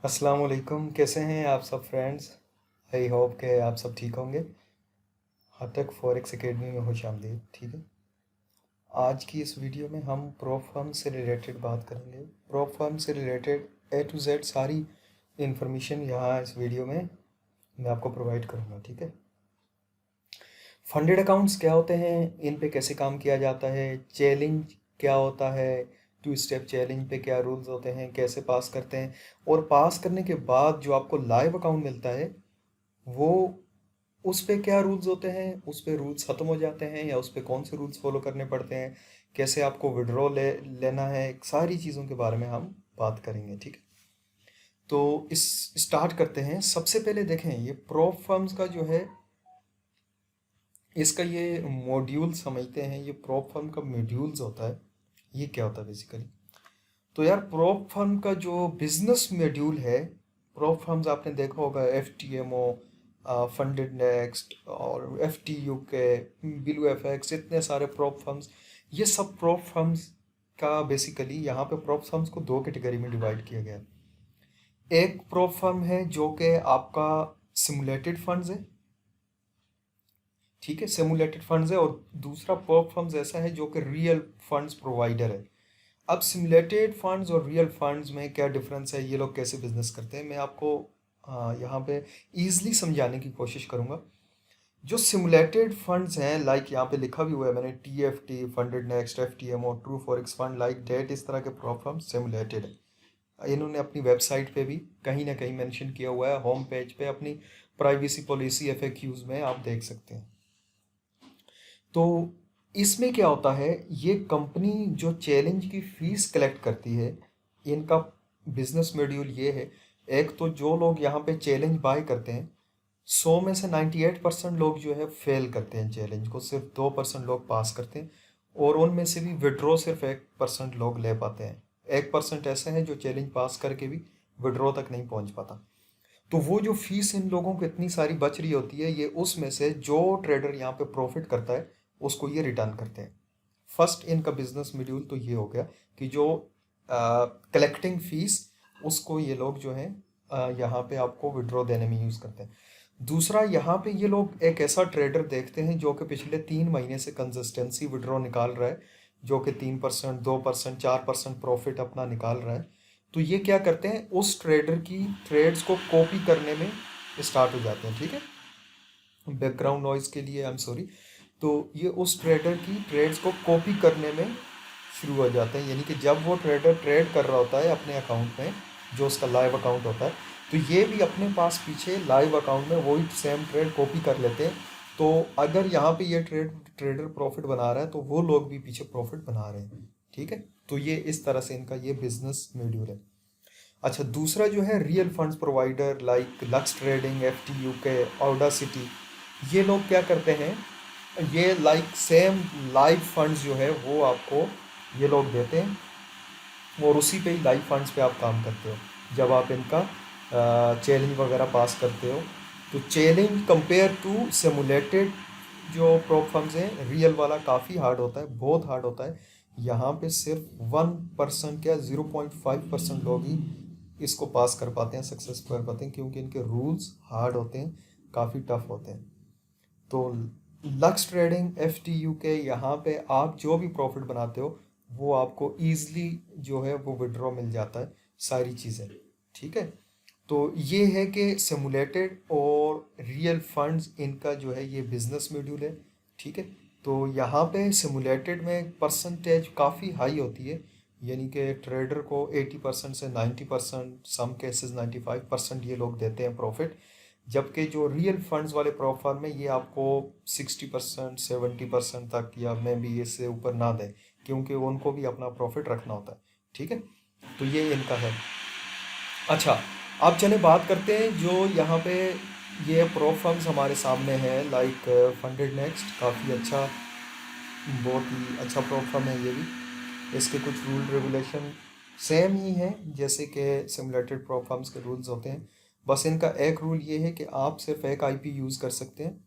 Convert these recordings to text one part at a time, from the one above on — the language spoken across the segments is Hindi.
अस्सलाम वालेकुम। कैसे हैं आप सब फ्रेंड्स? आई होप के आप सब ठीक होंगे। हद तक फॉरेक्स एकेडमी में खुशामदीद। ठीक है, आज की इस वीडियो में हम प्रॉप फर्म से रिलेटेड बात करेंगे। प्रॉप फर्म से रिलेटेड ए टू जेड सारी इंफॉर्मेशन यहाँ इस वीडियो में मैं आपको प्रोवाइड करूँगा। ठीक है, फंडेड अकाउंट्स क्या होते हैं, इन पे कैसे काम किया जाता है, चैलेंज क्या होता है, टू स्टेप चैलेंज पे क्या रूल्स होते हैं, कैसे पास करते हैं, और पास करने के बाद जो आपको लाइव अकाउंट मिलता है वो उस पे क्या रूल्स होते हैं, उस पे रूल्स ख़त्म हो जाते हैं या उस पे कौन से रूल्स फॉलो करने पड़ते हैं, कैसे आपको विड्रॉ लेना है, सारी चीज़ों के बारे में हम बात करेंगे। ठीक है, तो इस स्टार्ट करते हैं। सबसे पहले देखें, ये प्रोप फर्म्स का जो है इसका ये मॉड्यूल समझते हैं। ये प्रोप फर्म का मॉड्यूल्स होता है। ये क्या होता है बेसिकली? तो यार, प्रोप फर्म का जो बिजनेस मॉड्यूल है, प्रोप फर्म्स आपने देखा होगा, F T M O, funded next और F T U K, blue F x, इतने सारे प्रोप फर्म्स। ये सब प्रोप फर्म्स का बेसिकली यहाँ पे प्रोप फर्म्स को दो कैटेगरी में डिवाइड किया गया है। एक प्रोप फर्म है जो कि आपका सिमुलेटेड फंड्स है। ठीक है, सिमुलेटेड फंड्स है। और दूसरा प्रोप फर्म्स ऐसा है जो कि रियल फंड्स प्रोवाइडर है। अब सिमुलेटेड फंड्स और रियल फंड्स में क्या डिफरेंस है, ये लोग कैसे बिजनेस करते हैं, मैं आपको यहाँ पे ईजिली समझाने की कोशिश करूँगा। जो सिमुलेटेड फंड्स हैं, लाइक यहाँ पे लिखा भी हुआ है मैंने, T F T, funded next, F T M O, true forex fund, like that, इस तरह के प्रोप फर्म्स सिमुलेटेड है। इन्होंने अपनी वेबसाइट पे भी कहीं ना कहीं मेंशन किया हुआ है, होम पेज पे अपनी प्राइवेसी पॉलिसी एफएक्यूज में आप देख सकते हैं। तो इसमें क्या होता है, ये कंपनी जो चैलेंज की फीस कलेक्ट करती है, इनका बिजनेस मॉड्यूल ये है। एक तो जो लोग यहाँ पे चैलेंज बाय करते हैं, 100 में से 98% लोग जो है फेल करते हैं चैलेंज को, सिर्फ 2% लोग पास करते हैं। और उनमें से भी विड्रॉ सिर्फ 1% लोग ले पाते हैं। 1% ऐसे हैं जो चैलेंज पास करके भी विड्रॉ तक नहीं पहुंच पाता। तो वो जो फीस इन लोगों को इतनी सारी बच रही होती है, ये उसमें से जो ट्रेडर यहाँ पे प्रॉफिट करता है उसको ये रिटर्न करते हैं। फर्स्ट इनका बिजनेस मॉड्यूल तो ये हो गया कि जो कलेक्टिंग फीस, उसको ये लोग जो है यहाँ पे आपको विड्रॉ देने में यूज़ करते हैं। दूसरा, यहाँ पे ये लोग एक ऐसा ट्रेडर देखते हैं जो कि पिछले 3 महीने से कंसिस्टेंसी विड्रॉ निकाल रहा है, जो कि 3%, 2%, 4% प्रॉफिट अपना निकाल रहा है। तो ये क्या करते हैं, उस ट्रेडर की ट्रेड्स को कॉपी करने में स्टार्ट हो जाते हैं। ठीक है, बैकग्राउंड नॉइज के लिए आई एम सॉरी। तो ये उस ट्रेडर की ट्रेड्स को कॉपी करने में शुरू हो जाते हैं, यानी कि जब वो ट्रेडर ट्रेड कर रहा होता है अपने अकाउंट में, जो उसका लाइव अकाउंट होता है, तो ये भी अपने पास पीछे लाइव अकाउंट में वही सेम ट्रेड कॉपी कर लेते हैं। तो अगर यहाँ पे ये ट्रेडर प्रॉफिट बना रहा है तो वो लोग भी पीछे प्रॉफिट बना रहे हैं। ठीक है, तो ये इस तरह से इनका ये बिजनेस मॉड्यूल है। अच्छा, दूसरा जो है real funds provider, like lux trading, F T U के, ऑडासिटी, ये लोग क्या करते हैं, ये लाइक सेम लाइव फंड्स जो है वो आपको ये लोग देते हैं, और उसी पे ही लाइव फंड्स पे आप काम करते हो जब आप इनका चैलेंज वगैरह पास करते हो। तो चैलेंज कंपेयर टू सिमुलेटेड जो प्रोप फर्म्स हैं, रियल वाला काफ़ी हार्ड होता है, बहुत हार्ड होता है। यहाँ पे सिर्फ 1% क्या 0.5% लोग ही इसको पास कर पाते हैं, सक्सेस कर पाते हैं, क्योंकि इनके रूल्स हार्ड होते हैं, काफ़ी टफ होते हैं। तो lux trading, F T U के, यहाँ पे आप जो भी प्रॉफिट बनाते हो वो आपको ईजिली जो है वो विड्रॉ मिल जाता है, सारी चीज़ें। ठीक है, तो ये है कि सिमुलेटेड और रियल फंड्स, इनका जो है ये बिजनेस मॉड्यूल है। ठीक है, तो यहाँ पे सिमुलेटेड में परसेंटेज काफ़ी हाई होती है, यानी कि ट्रेडर को 80% से 90%, सम केसेस 95% ये लोग देते हैं प्रॉफिट। जबकि जो रियल फंड्स वाले प्रोप फर्म में ये आपको 60%, 70% तक, या मे बी इससे ऊपर ना दें, क्योंकि उनको भी अपना प्रॉफिट रखना होता है। ठीक है, तो ये इनका है। अच्छा, अब चले बात करते हैं जो यहाँ पे ये प्रो फर्म्स हमारे सामने हैं, लाइक फंडेड नेक्स्ट, काफ़ी अच्छा, बहुत ही अच्छा प्रो फर्म है ये भी। इसके कुछ रूल रेगुलेशन सेम ही हैं जैसे कि सिमुलेटेड प्रो फर्म्स के रूल्स होते हैं। बस इनका एक रूल ये है कि आप सिर्फ एक आईपी यूज़ कर सकते हैं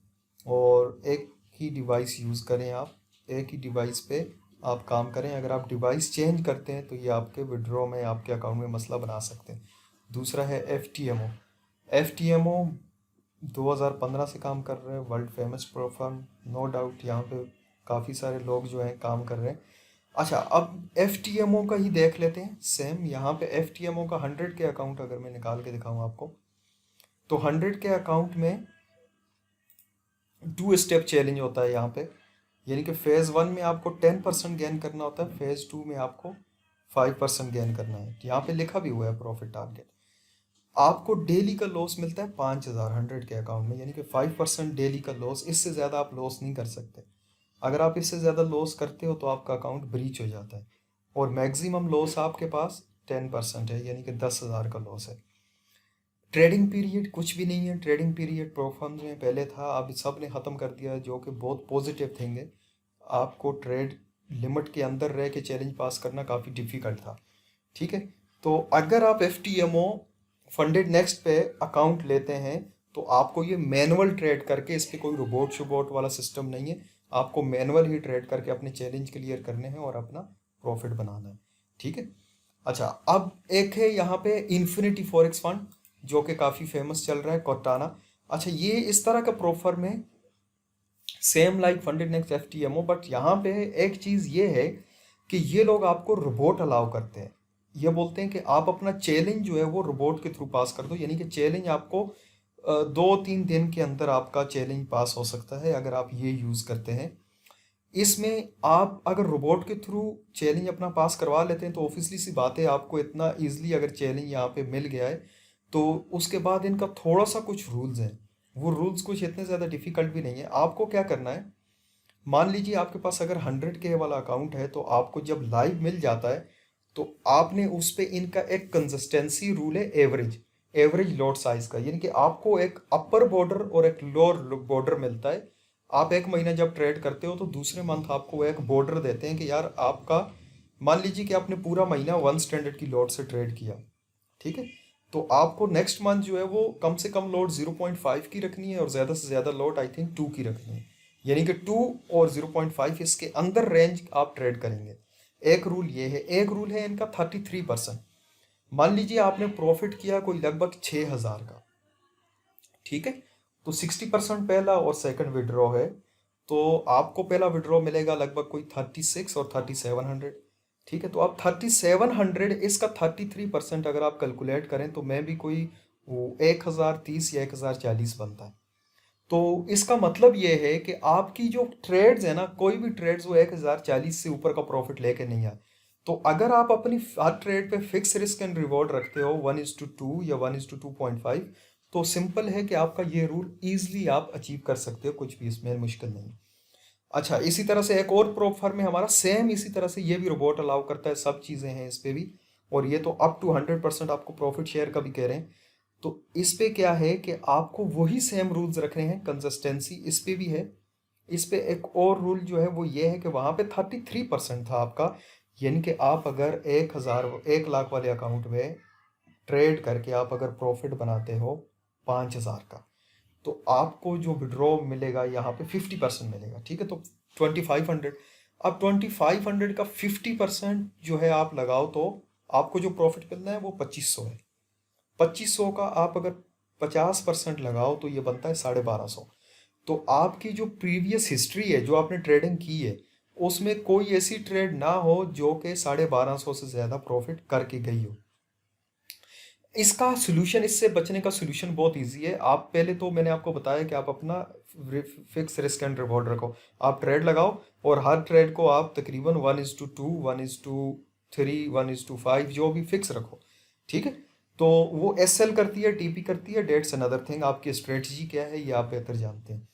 और एक ही डिवाइस यूज़ करें, आप एक ही डिवाइस पे आप काम करें। अगर आप डिवाइस चेंज करते हैं तो ये आपके विड्रॉ में, आपके अकाउंट में मसला बना सकते हैं। दूसरा है FTMO। FTMO 2015 से काम कर रहे हैं, world famous prop firm, no doubt यहाँ पे काफ़ी सारे लोग जो हैं काम कर रहे हैं। अच्छा, अब FTMO का ही देख लेते हैं सेम। यहाँ पे FTMO का 100 के अकाउंट अगर मैं निकाल के दिखाऊँ आपको, तो 100 के अकाउंट में 2 स्टेप चैलेंज होता है यहाँ पे। यानी कि फेज़ 1 में आपको 10% गेन करना होता है, फेज़ 2 में आपको 5% गेन करना है। यहाँ पे लिखा भी हुआ है प्रॉफिट टारगेट। आपको डेली का लॉस मिलता है 5,000 100 के अकाउंट में, यानी कि 5% डेली का लॉस। इससे ज़्यादा आप लॉस नहीं कर सकते। अगर आप इससे ज़्यादा लॉस करते हो तो आपका अकाउंट ब्रीच हो जाता है। और मैक्सिमम लॉस आपके पास 10% है, यानी कि 10,000 का लॉस है। ट्रेडिंग पीरियड कुछ भी नहीं है। ट्रेडिंग पीरियड प्रो फर्म्स में पहले था, अब सब ने ख़त्म कर दिया है, जो कि बहुत पॉजिटिव थिंग है। आपको ट्रेड लिमिट के अंदर रह के चैलेंज पास करना काफ़ी डिफ़िकल्ट था। ठीक है, तो अगर आप FTMO फंडेड नेक्स्ट पे अकाउंट लेते हैं तो आपको ये मैनुअल ट्रेड करके, इस पर कोई रोबोट शोबोट वाला सिस्टम नहीं है, आपको मैनुअल ही ट्रेड करके अपने चैलेंज क्लियर करने हैं और अपना प्रॉफिट बनाना है। ठीक है। अच्छा, अब एक है यहाँ पे इन्फिनिटी फॉरेक्स फंड, जो कि काफ़ी फेमस चल रहा है, कोर्टाना। अच्छा, ये इस तरह का प्रोफर में same like funded next FTMO, but यहाँ पे एक चीज़ ये है कि ये लोग आपको रोबोट अलाउ करते हैं। ये बोलते हैं कि आप अपना चैलेंज जो है वो रोबोट के थ्रू पास कर दो, यानी कि चैलेंज आपको 2-3 दिन के अंदर आपका चैलेंज पास हो सकता है अगर आप ये यूज़ करते हैं। इसमें आप अगर रोबोट के थ्रू चैलेंज अपना पास करवा लेते हैं तो ऑब्वियसली सी बात है, आपको इतना ईजिली अगर चैलेंज यहाँ पे मिल गया है तो उसके बाद इनका थोड़ा सा कुछ रूल्स हैं। वो रूल्स कुछ इतने ज़्यादा डिफिकल्ट भी नहीं है। आपको क्या करना है, मान लीजिए आपके पास अगर 100K वाला अकाउंट है, तो आपको जब लाइव मिल जाता है तो आपने उस पे इनका एक कंसिस्टेंसी रूल है, एवरेज लॉट साइज का, यानी कि आपको एक अपर बॉर्डर और एक लोअर बॉर्डर मिलता है। आप एक महीना जब ट्रेड करते हो तो दूसरे मंथ आपको एक बॉर्डर देते हैं कि यार आपका, मान लीजिए कि आपने पूरा महीना 1 स्टैंडर्ड की लॉट से ट्रेड किया। ठीक है, तो आपको नेक्स्ट मंथ जो है वो कम से कम लोड 0.5 की रखनी है और ज़्यादा से ज़्यादा लोड आई थिंक 2 की रखनी है, यानी कि 2 और 0.5 इसके अंदर रेंज आप ट्रेड करेंगे। एक रूल ये है। एक रूल है इनका 33%। मान लीजिए आपने प्रॉफिट किया कोई लगभग 6,000 का। ठीक है, तो 60% पहला और सेकंड विड्रॉ है, तो आपको पहला विड्रॉ मिलेगा लगभग कोई 36 और 3700। ठीक है, तो आप 3700, इसका 33% अगर आप कैलकुलेट करें तो मैं भी कोई वो 1030 या 1040 बनता है। तो इसका मतलब ये है कि आपकी जो ट्रेड्स है ना, कोई भी ट्रेड्स वो 1040 से ऊपर का प्रॉफिट लेके नहीं आए। तो अगर आप अपनी हर ट्रेड पे फिक्स रिस्क एंड रिवॉर्ड रखते हो 1:2 या 1:2.5, तो सिंपल है कि आपका ये रूल ईजिली आप अचीव कर सकते हो, कुछ भी इसमें मुश्किल नहीं। अच्छा, इसी तरह से एक और प्रोप फर्म है हमारा, सेम इसी तरह से ये भी रोबोट अलाउ करता है, सब चीज़ें हैं इस पे भी। और ये तो अप टू 100% आपको प्रॉफिट शेयर का भी कह रहे हैं। तो इस पे क्या है कि आपको वही सेम रूल्स रखने हैं, कंसिस्टेंसी इस पे भी है। इस पे एक और रूल जो है वो ये है कि वहाँ पे 33% था आपका, यानी कि आप अगर 1 लाख वाले अकाउंट में ट्रेड करके आप अगर प्रॉफिट बनाते हो 5,000 का, तो आपको जो विड्रॉ मिलेगा यहाँ पे 50% मिलेगा। ठीक है, तो 2500। अब 2500 का 50% जो है आप लगाओ तो आपको जो प्रॉफिट मिलना है वो 2500 है। 2500 का आप अगर 50% लगाओ तो ये बनता है 1250। तो आपकी जो प्रीवियस हिस्ट्री है, जो आपने ट्रेडिंग की है, उसमें कोई ऐसी ट्रेड ना हो जो कि 1250 से ज़्यादा प्रॉफिट करके गई हो। इसका सोल्यूशन, इससे बचने का सोल्यूशन बहुत इजी है। आप पहले तो मैंने आपको बताया कि आप अपना फिक्स रिस्क एंड रिवॉर्ड रखो, आप ट्रेड लगाओ और हर ट्रेड को आप तकरीबन 1:2, 1:3, 1:5 जो भी फिक्स रखो। ठीक है, तो वो SL करती है, TP करती है, डेट्स अनदर थिंग। आपकी स्ट्रेटजी क्या है ये आप बेहतर जानते हैं।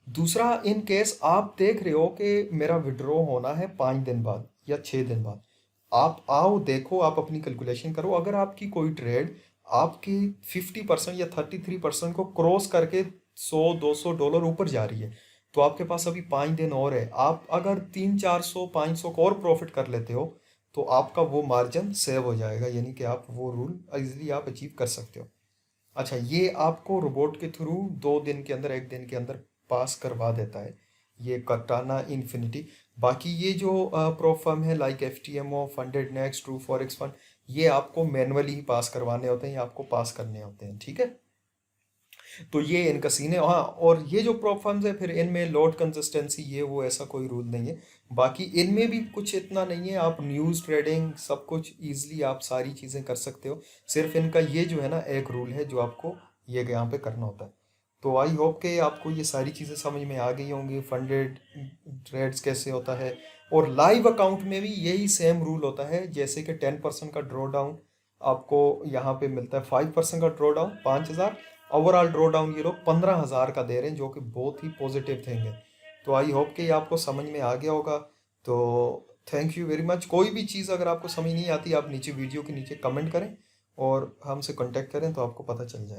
दूसरा, इन केस आप देख रहे हो कि मेरा विड्रॉ होना है 5 दिन बाद या 6 दिन बाद, आप आओ देखो, आप अपनी कैलकुलेशन करो। अगर आपकी कोई ट्रेड आपकी 50% या 33% को क्रॉस करके $100-200 ऊपर जा रही है, तो आपके पास अभी 5 दिन और है। आप अगर 300-400-500 का और प्रॉफिट कर लेते हो तो आपका वो मार्जिन सेव हो जाएगा, यानी कि आप वो रूल इजीली आप अचीव कर सकते हो। अच्छा, ये आपको रोबोट के थ्रू 2 दिन के अंदर, 1 दिन के अंदर पास करवा देता है, ये कटाना इन्फिनिटी। बाकी ये जो प्रो फर्म है like FTMO, funded next, true forex fund, ये आपको मैनुअली ही पास करवाने होते हैं या आपको पास करने होते हैं, ठीक है। तो ये इनका सीन है। हाँ, और ये जो प्रॉप फर्म्स है फिर इनमें लोड कंसिस्टेंसी ये वो ऐसा कोई रूल नहीं है। बाकी इनमें भी कुछ इतना नहीं है, आप न्यूज़ ट्रेडिंग सब कुछ ईजिली आप सारी चीज़ें कर सकते हो। सिर्फ इनका ये जो है ना एक रूल है जो आपको ये यहाँ पे करना होता है। तो आई होप कि आपको ये सारी चीज़ें समझ में आ गई होंगी, फंडेड ट्रेड्स कैसे होता है। और लाइव अकाउंट में भी यही सेम रूल होता है, जैसे कि 10% का ड्रॉ डाउन आपको यहाँ पे मिलता है, 5% का draw down 5,000, overall draw down ये लोग 15,000 का दे रहे हैं, जो कि बहुत ही पॉजिटिव थिंग है। तो आई होप कि ये आपको समझ में आ गया होगा। तो थैंक यू वेरी मच। कोई भी चीज़ अगर आपको समझ नहीं आती आप नीचे वीडियो के नीचे कमेंट करें और हमसे कांटेक्ट करें तो आपको पता चल जाए।